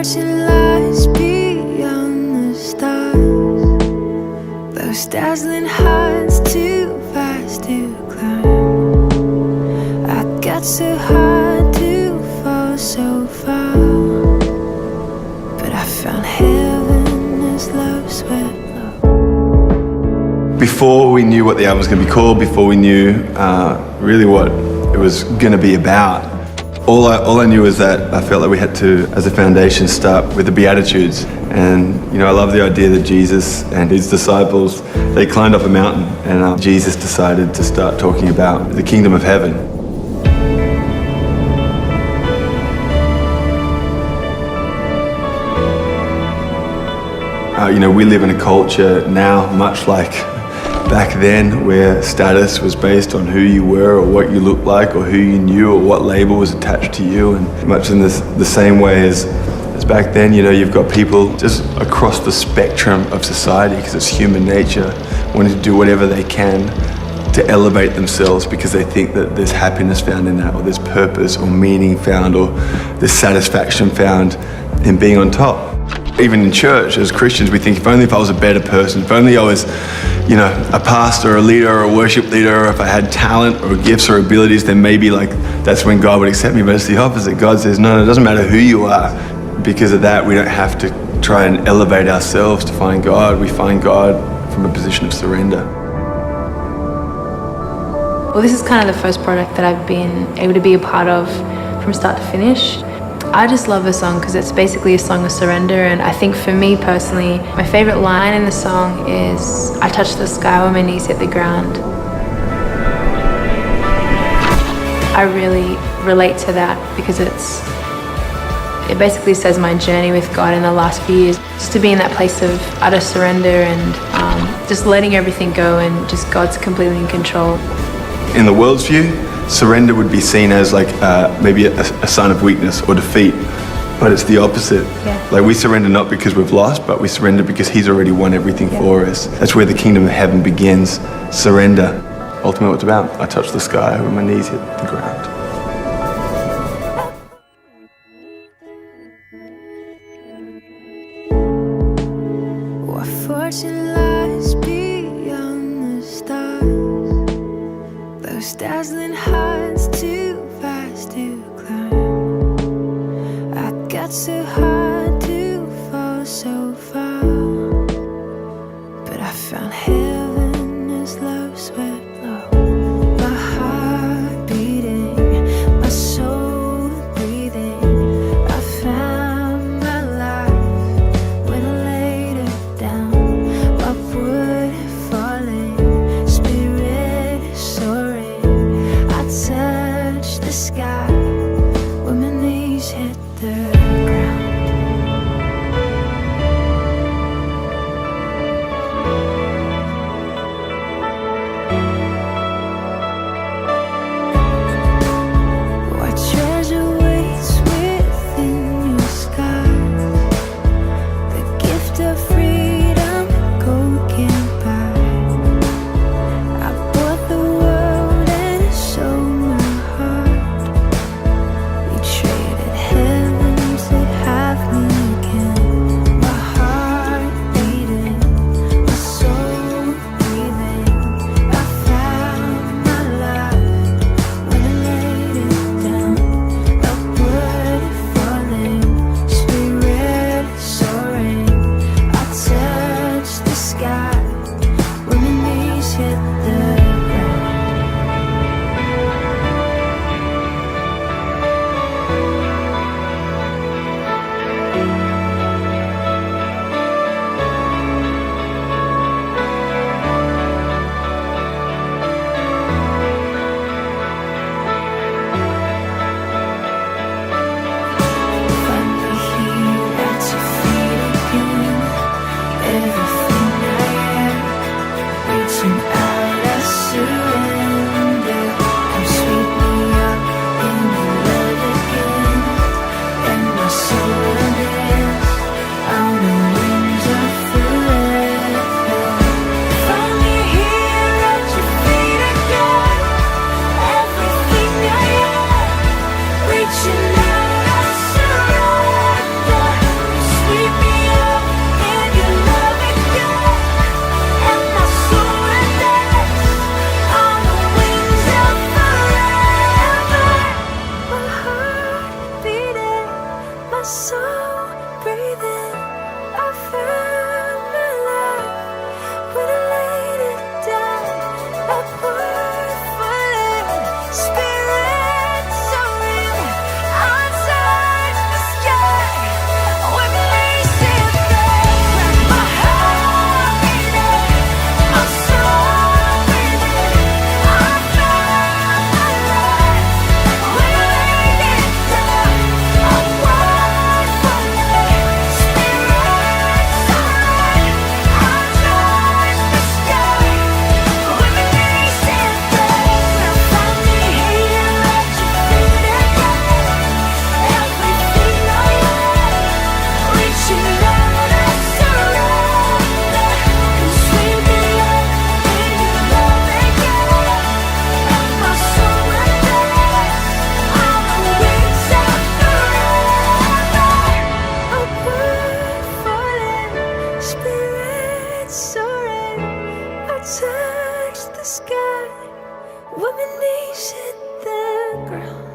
fortune lies beyond the stars. Those dazzling heights too fast to climb. I got so hard to fall so far, but I found heaven as love swept low. Before we knew what the album was going to be called, before we knew really what it was going to be about, all I knew was that I felt like we had to, as a foundation, start with the Beatitudes. And I love the idea that Jesus and his disciples, they climbed up a mountain, and Jesus decided to start talking about the kingdom of heaven. We live in a culture now, much like back then, where status was based on who you were or what you looked like or who you knew or what label was attached to you. And much in the same way as back then, you've got people just across the spectrum of society, because it's human nature, wanting to do whatever they can to elevate themselves because they think that there's happiness found in that, or there's purpose or meaning found, or there's satisfaction found in being on top. Even in church, as Christians, we think, if only if I was a better person, if only I was, a pastor or a leader or a worship leader, or if I had talent or gifts or abilities, then maybe that's when God would accept me. But it's the opposite. God says, no, it doesn't matter who you are. Because of that, we don't have to try and elevate ourselves to find God. We find God from a position of surrender. Well, this is kind of the first project that I've been able to be a part of from start to finish. I just love the song because it's basically a song of surrender, and I think for me personally, my favorite line in the song is, I touch the sky when my knees hit the ground. I really relate to that because it basically says my journey with God in the last few years, just to be in that place of utter surrender and just letting everything go, and just God's completely in control. In the world's view, surrender would be seen as maybe a sign of weakness or defeat, but it's the opposite. Yeah. We surrender not because we've lost, but we surrender because he's already won everything for us. That's where the kingdom of heaven begins, surrender. Ultimately what it's about, I touch the sky when my knees hit the ground. What fortune lies beyond the stars? Those dazzling heights too fast to climb. I got so hard to fall so far, but I found heaven as love swept low. My heart beating, my soul breathing. I found my life when I laid it down. Upward falling, spirit soaring. I touch the sky when my knees hit the ground. touch the sky when my knees hit the ground.